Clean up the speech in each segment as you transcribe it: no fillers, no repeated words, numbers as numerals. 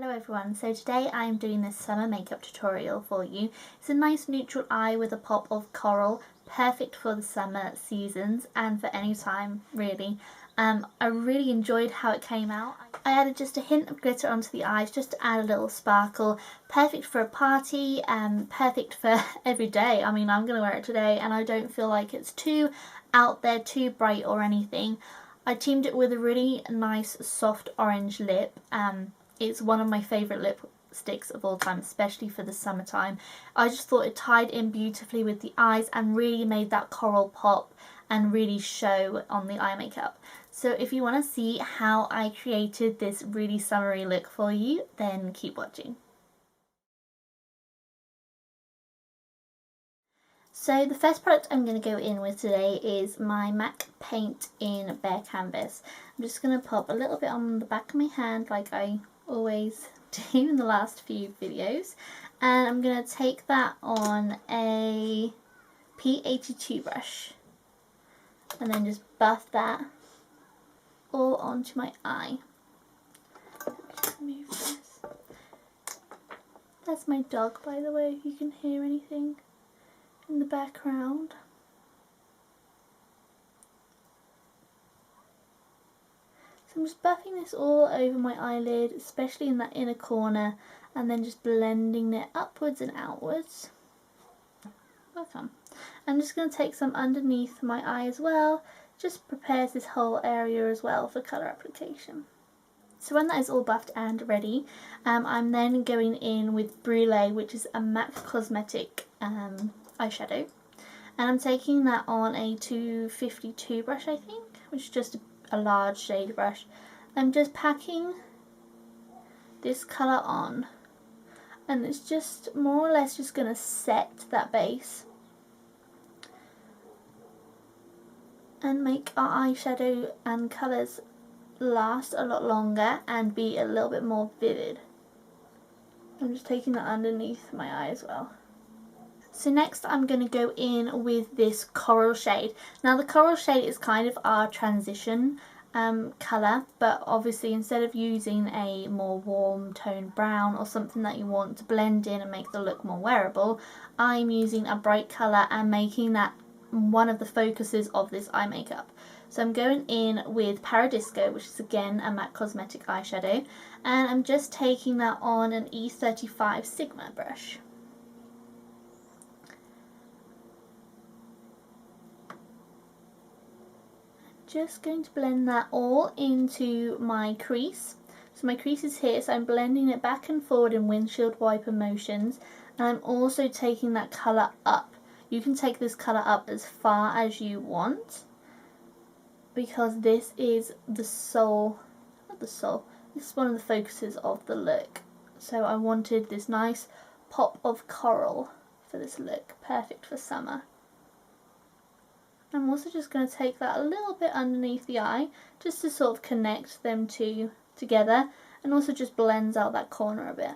Hello everyone, so today I'm doing this summer makeup tutorial for you. It's a nice neutral eye with a pop of coral, perfect for the summer seasons and for any time really. I really enjoyed how it came out. I added just a hint of glitter onto the eyes just to add a little sparkle. Perfect for a party, perfect for every day. I mean, I'm going to wear it today and I don't feel like it's too out there, too bright or anything. I teamed it with a really nice soft orange lip. It's one of my favourite lipsticks of all time, especially for the summertime. I just thought it tied in beautifully with the eyes and really made that coral pop and really show on the eye makeup. So if you want to see how I created this really summery look for you, then keep watching. So the first product I'm going to go in with today is my MAC paint in Bare Canvas. I'm just going to pop a little bit on the back of my hand like I always do in the last few videos, and I'm going to take that on a P82 brush and then just buff that all onto my eye. Just move this. That's my dog, by the way, if you can hear anything in the background. So I'm just buffing this all over my eyelid, especially in that inner corner, and then just blending it upwards and outwards. Welcome. I'm just going to take some underneath my eye as well, just prepares this whole area as well for colour application. So when that is all buffed and ready, I'm then going in with Brulee, which is a MAC Cosmetic eyeshadow, and I'm taking that on a 252 brush, I think, which is just a large shade brush. I'm just packing this colour on, and it's just more or less just going to set that base and make our eyeshadow and colours last a lot longer and be a little bit more vivid. I'm just taking that underneath my eye as well. So next I'm going to go in with this coral shade. Now the coral shade is kind of our transition colour, but obviously instead of using a more warm toned brown or something that you want to blend in and make the look more wearable, I'm using a bright colour and making that one of the focuses of this eye makeup. So I'm going in with Paradisco, which is again a MAC Cosmetic eyeshadow, and I'm just taking that on an E35 Sigma brush. Just going to blend that all into my crease. So my crease is here, so I'm blending it back and forward in windshield wiper motions, and I'm also taking that colour up. You can take this colour up as far as you want, because this is the soul, not the soul, this is one of the focuses of the look. So I wanted this nice pop of coral for this look, perfect for summer. I'm also just going to take that a little bit underneath the eye, just to sort of connect them two together, and also just blends out that corner a bit.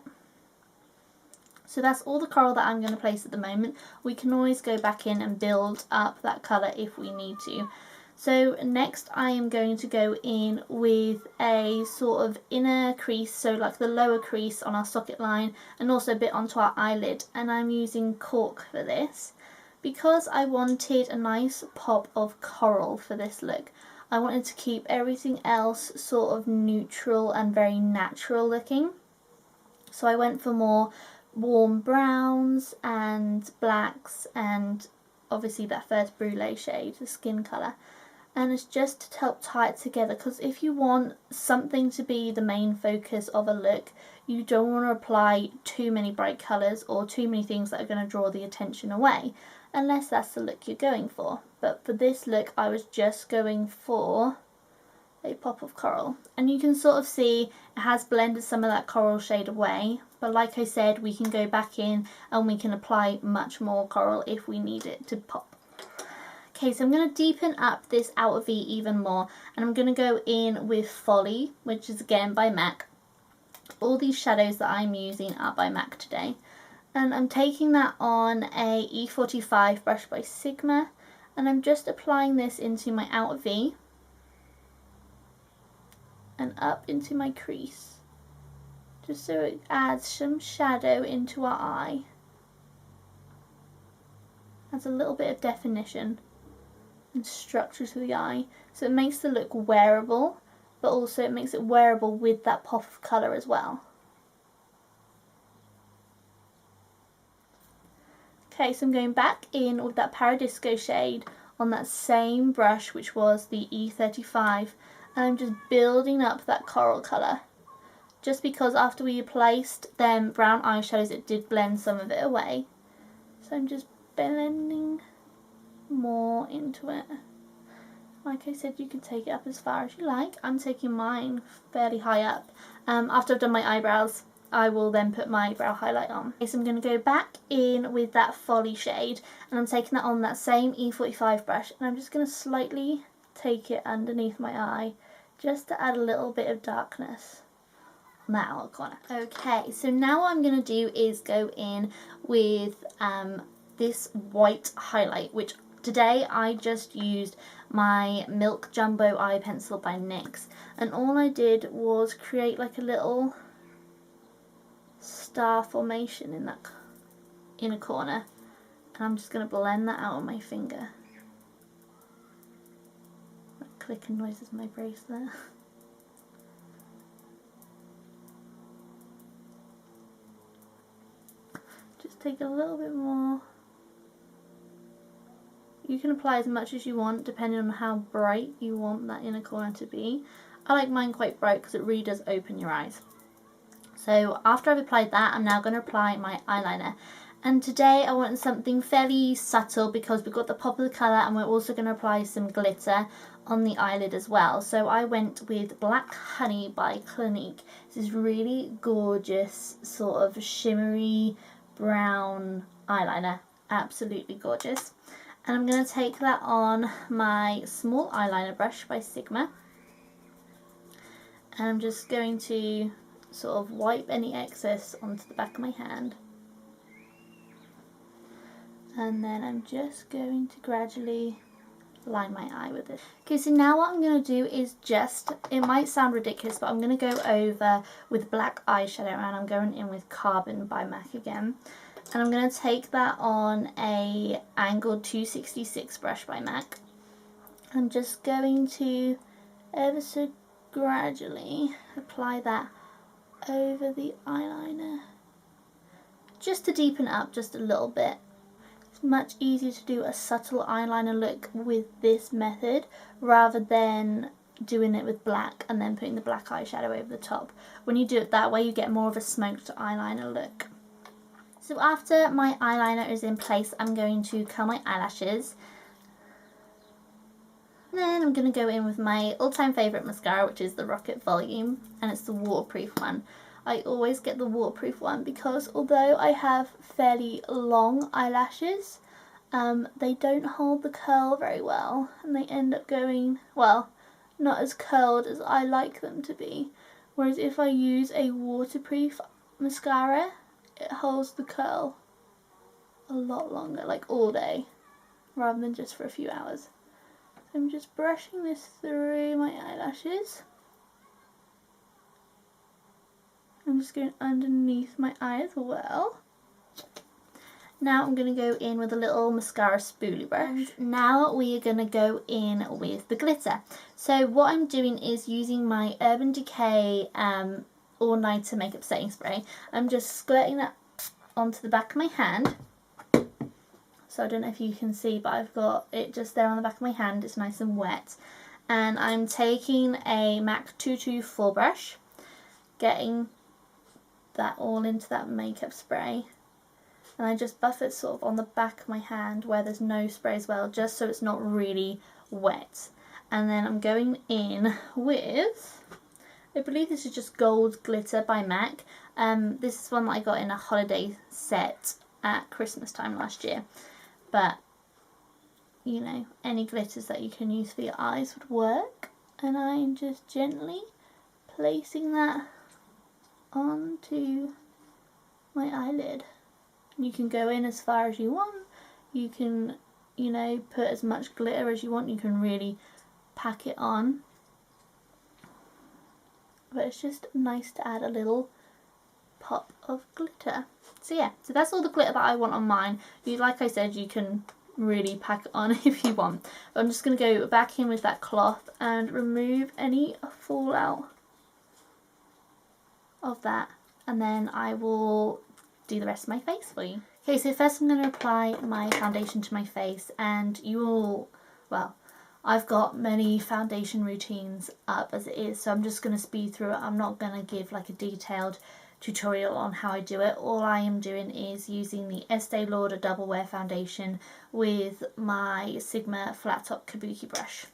So that's all the coral that I'm going to place at the moment. We can always go back in and build up that colour if we need to. So next I am going to go in with a sort of inner crease, so like the lower crease on our socket line and also a bit onto our eyelid, and I'm using Cork for this because I wanted a nice pop of coral for this look. I wanted to keep everything else sort of neutral and very natural looking. So I went for more warm browns and blacks and obviously that first Brulee shade, the skin colour. And it's just to help tie it together, because if you want something to be the main focus of a look, you don't want to apply too many bright colours or too many things that are going to draw the attention away, unless that's the look you're going for. But for this look I was just going for a pop of coral, and you can sort of see it has blended some of that coral shade away, but like I said, we can go back in and we can apply much more coral if we need it to pop. Okay, so I'm going to deepen up this outer V even more, and I'm going to go in with Folly, which is again by MAC. All these shadows that I'm using are by MAC today. And I'm taking that on a E45 brush by Sigma, and I'm just applying this into my outer V and up into my crease. just so it adds some shadow into our eye. Adds a little bit of definition and structure to the eye, so it makes the look wearable, but also it makes it wearable with that pop of colour as well. Okay, so I'm going back in with that Paradisco shade on that same brush, which was the E35, and I'm just building up that coral colour. Just because after we placed them brown eyeshadows, it did blend some of it away. So I'm just blending more into it. Like I said, you can take it up as far as you like. I'm taking mine fairly high up. After I've done my eyebrows, I will then put my brow highlight on. Okay, so I'm going to go back in with that Folly shade, and I'm taking that on that same E45 brush, and I'm just going to slightly take it underneath my eye just to add a little bit of darkness on that outer corner. Okay, so now what I'm going to do is go in with this white highlight, which today I just used my Milk Jumbo Eye Pencil by NYX, and all I did was create like a little star formation in that inner corner, and I'm just going to blend that out on my finger. That clicking noise is my bracelet. Just take a little bit more. You can apply as much as you want depending on how bright you want that inner corner to be. I like mine quite bright because it really does open your eyes. So after I've applied that, I'm now going to apply my eyeliner. And today I wanted something fairly subtle because we've got the pop of the colour, and we're also going to apply some glitter on the eyelid as well. So I went with Black Honey by Clinique. This is really gorgeous, sort of shimmery brown eyeliner. Absolutely gorgeous. And I'm going to take that on my small eyeliner brush by Sigma. And I'm just going to sort of wipe any excess onto the back of my hand. And then I'm just going to gradually line my eye with it. Okay, so now what I'm going to do is just, it might sound ridiculous, but I'm going to go over with black eyeshadow, and I'm going in with Carbon by MAC again. And I'm going to take that on a angled 266 brush by MAC. I'm just going to ever so gradually apply that over the eyeliner, just to deepen it up just a little bit. It's much easier to do a subtle eyeliner look with this method rather than doing it with black and then putting the black eyeshadow over the top. When you do it that way, you get more of a smoked eyeliner look. So after my eyeliner is in place, I'm going to curl my eyelashes. And then I'm going to go in with my all-time favourite mascara, which is the Rocket Volume, and it's the waterproof one. I always get the waterproof one because although I have fairly long eyelashes, they don't hold the curl very well, and they end up going, well, not as curled as I like them to be. Whereas if I use a waterproof mascara, it holds the curl a lot longer, like all day, rather than just for a few hours. So I'm just brushing this through my eyelashes. I'm just going underneath my eye as well. Now I'm going to go in with a little mascara spoolie brush. Now we are going to go in with the glitter. So what I'm doing is using my Urban Decay All Nighter Makeup Setting Spray. I'm just squirting that onto the back of my hand. So I don't know if you can see, but I've got it just there on the back of my hand. It's nice and wet. And I'm taking a MAC 224 brush, getting that all into that makeup spray. And I just buff it sort of on the back of my hand where there's no spray as well, just so it's not really wet. And then I'm going in with, I believe this is just Gold Glitter by MAC. This is one that I got in a holiday set at Christmas time last year. But, you know, any glitters that you can use for your eyes would work. And I'm just gently placing that onto my eyelid. You can go in as far as you want. You can, you know, put as much glitter as you want. You can really pack it on. But it's just nice to add a little pop of glitter. So yeah, so that's all the glitter that I want on mine. Like I said, you can really pack it on if you want. But I'm just going to go back in with that cloth and remove any fallout of that, and then I will do the rest of my face for you. Okay, so first I'm going to apply my foundation to my face, and you will, well, I've got many foundation routines up as it is, so I'm just going to speed through it. I'm not going to give like a detailed tutorial on how I do it. All I am doing is using the Estee Lauder Double Wear Foundation with my Sigma Flat Top Kabuki brush.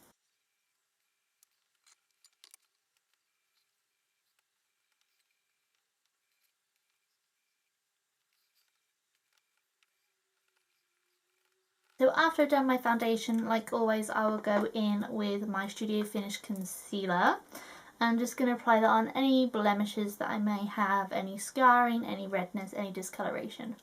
So after I've done my foundation, like always, I will go in with my Studio Finish concealer. I'm just going to apply that on any blemishes that I may have, any scarring, any redness, any discoloration.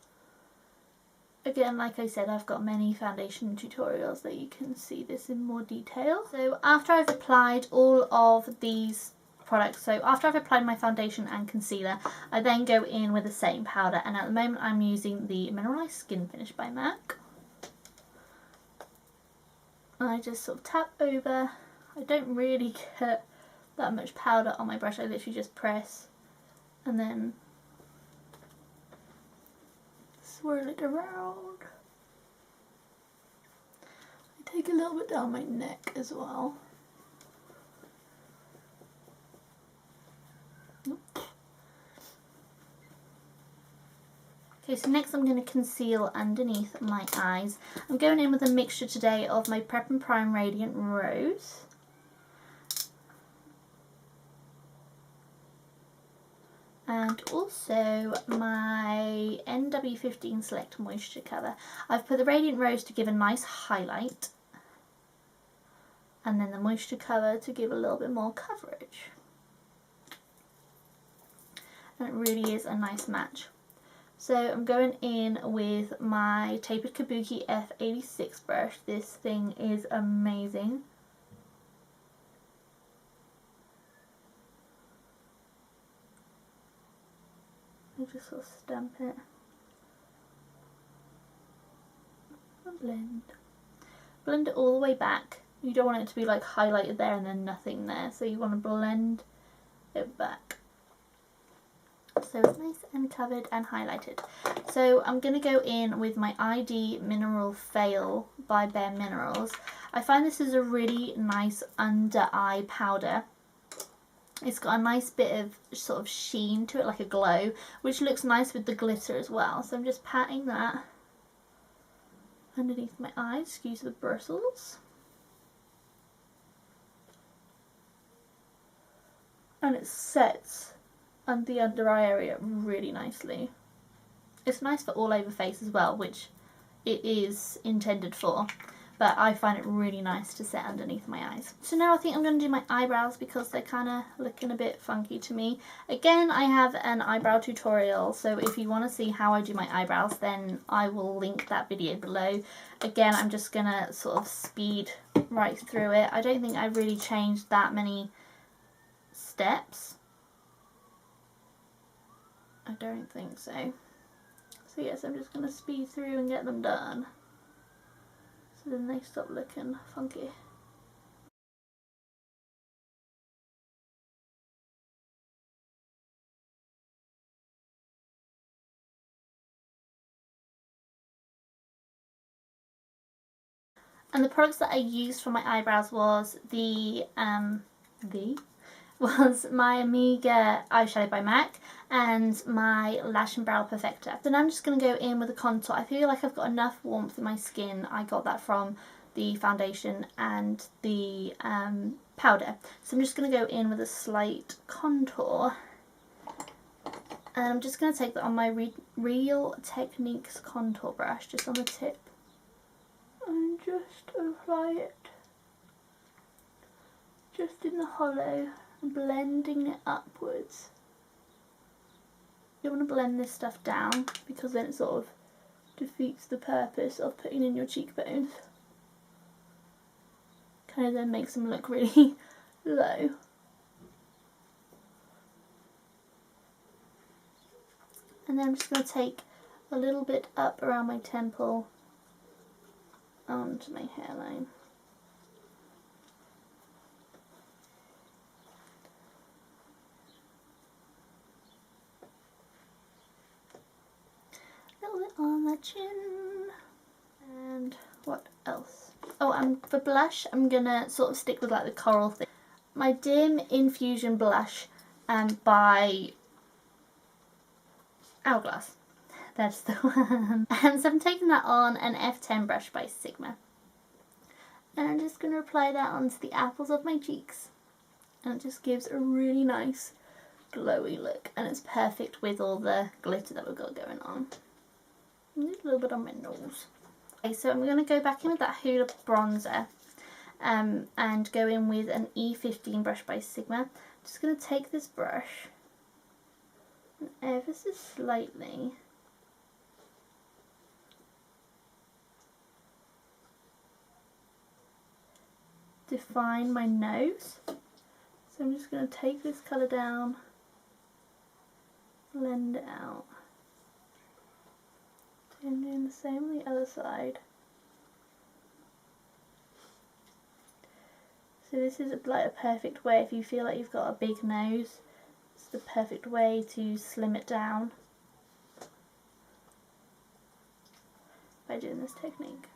Again, like I said, I've got many foundation tutorials that you can see this in more detail. So after I've applied all of these products, so after I've applied my foundation and concealer, I then go in with the setting powder, and at the moment I'm using the Mineralized Skin Finish by MAC. I just sort of tap over. I don't really get that much powder on my brush. I literally just press and then swirl it around. I take a little bit down my neck as well. Okay, so next I'm going to conceal underneath my eyes. I'm going in with a mixture today of my Prep and Prime Radiant Rose, and also my NW15 Select Moisture Cover. I've put the Radiant Rose to give a nice highlight, and then the Moisture Cover to give a little bit more coverage. And it really is a nice match. So I'm going in with my Tapered Kabuki F86 brush. This thing is amazing. I just sort of stamp it and blend. Blend it all the way back. You don't want it to be like highlighted there and then nothing there, so you want to blend it back so it's nice and covered and highlighted. So I'm going to go in with my ID Mineral Fail by Bare Minerals. I find this is a really nice under eye powder. It's got a nice bit of sort of sheen to it, like a glow, which looks nice with the glitter as well. So I'm just patting that underneath my eyes, excuse the bristles. And it sets on the under eye area really nicely. It's nice for all over face as well, which it is intended for, but I find it really nice to set underneath my eyes. So now I think I'm going to do my eyebrows because they're kind of looking a bit funky to me. Again, I have an eyebrow tutorial, so if you want to see how I do my eyebrows, then I will link that video below. Again, I'm just going to sort of speed right through it. I don't think I really changed that many steps. I don't think so. So yes, I'm just going to speed through and get them done, so then they stop looking funky. And the products that I used for my eyebrows was was my Amiga eyeshadow by MAC and my Lash and Brow Perfector. Then I'm just going to go in with a contour. I feel like I've got enough warmth in my skin. I got that from the foundation and the powder. So I'm just going to go in with a slight contour. And I'm just going to take that on my Real Techniques contour brush, just on the tip. And just apply it just in the hollow, blending it upwards. You want to blend this stuff down because then it sort of defeats the purpose of putting in your cheekbones. Kind of then makes them look really low. And then I'm just going to take a little bit up around my temple onto my hairline. A little bit on the chin. And what else? Oh, and for blush, I'm going to sort of stick with like the coral thing. My Dim Infusion blush by Hourglass. That's the one. And so I'm taking that on an F10 brush by Sigma. And I'm just going to apply that onto the apples of my cheeks. And it just gives a really nice glowy look. And it's perfect with all the glitter that we've got going on. And a little bit on my nose. Okay, so I'm going to go back in with that Hoola bronzer. And go in with an E15 brush by Sigma. I'm just going to take this brush and ever so slightly define my nose. So I'm just going to take this colour down, blend it out. So I'm doing the same on the other side. So this is like a perfect way if you feel like you've got a big nose. It's the perfect way to slim it down by doing this technique.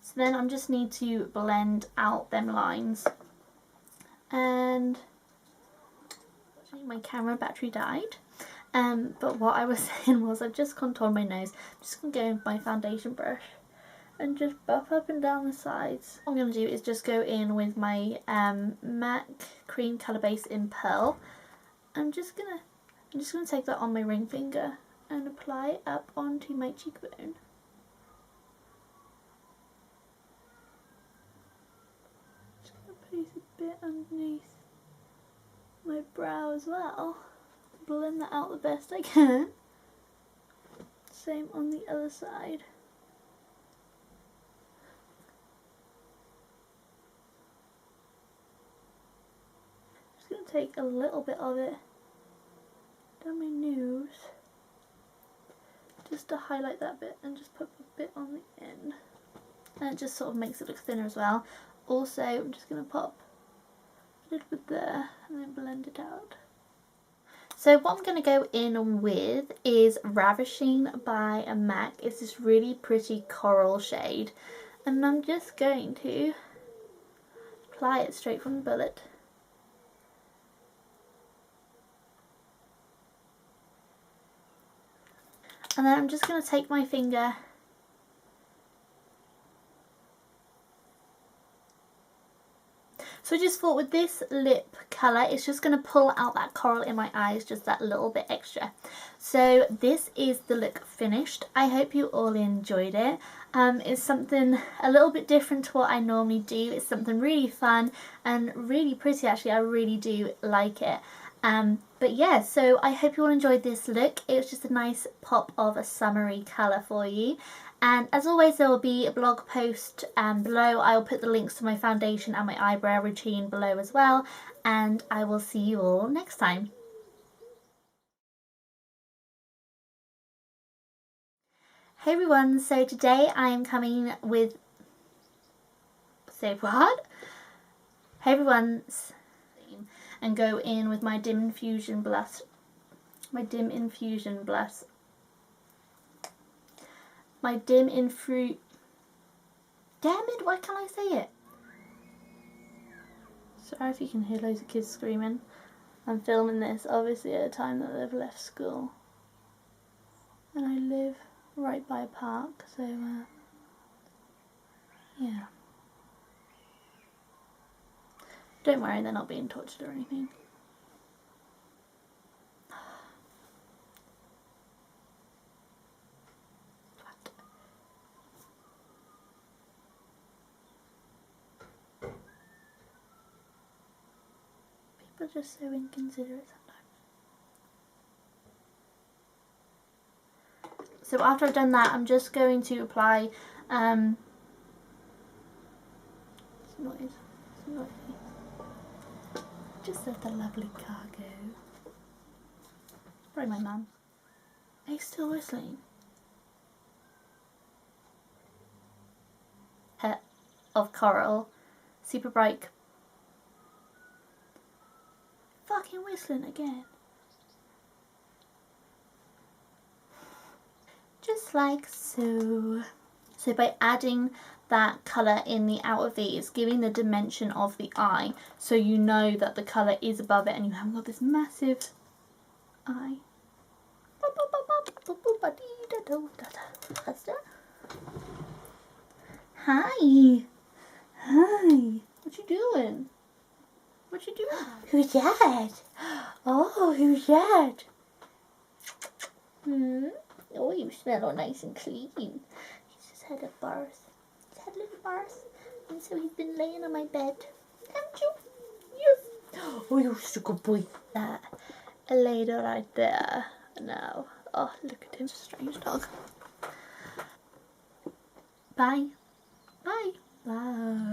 So then I just need to blend out them lines. And actually my camera battery died. But what I was saying was I've just contoured my nose. I'm just going to go in with my foundation brush and just buff up and down the sides. What I'm going to do is just go in with my MAC cream colour base in Pearl. I'm just going to take that on my ring finger and apply it up onto my cheekbone. Just going to place a bit underneath my brow as well. Blend that out the best I can. Same on the other side. Just going to take a little bit of it down my nose just to highlight that bit and just put a bit on the end. And it just sort of makes it look thinner as well. Also, I'm just going to pop a little bit there and then blend it out. So what I'm going to go in with is Ravishing by MAC. It's this really pretty coral shade. And I'm just going to apply it straight from the bullet. And then I'm just going to take my finger so I just thought with this lip colour it's just going to pull out that coral in my eyes just that little bit extra. So this is the look finished. I hope you all enjoyed it. It's something a little bit different to what I normally do. It's something really fun and really pretty actually. I really do like it. But yeah, so I hope you all enjoyed this look. It was just a nice pop of a summery colour for you. And as always, there will be a blog post below. I'll put the links to my foundation and my eyebrow routine below as well. And I will see you all next time. Hey everyone, so today I am coming with... Say what? Hey everyone, and go in with my Dim Infusion blush. My Dim Infusion blush. My Dim Infru... Damn it, why can't I say it? Sorry if you can hear loads of kids screaming. I'm filming this obviously at a time that they've left school. And I live right by a park, so yeah. Don't worry, they're not being tortured or anything. People are just so inconsiderate sometimes. So after I've done that, I'm just going to apply some noise. Just said the lovely cargo. Probably my mum. Are you still whistling? Pet of coral. Super bright. Fucking whistling again. Just like so. So by adding that colour in the outer V, it's giving the dimension of the eye, so you know that the colour is above it and you haven't got this massive eye. Hi. Hi. What you doing? What you doing? Who's that? Oh, who's that? Oh, you smell all nice and clean. He's just had a birth. He's had a little birth. And so he's been laying on my bed. Haven't you? Yes. Oh, you're such a good boy. That a lady right there. Now. Oh, look at him. Strange dog. Bye. Bye. Bye.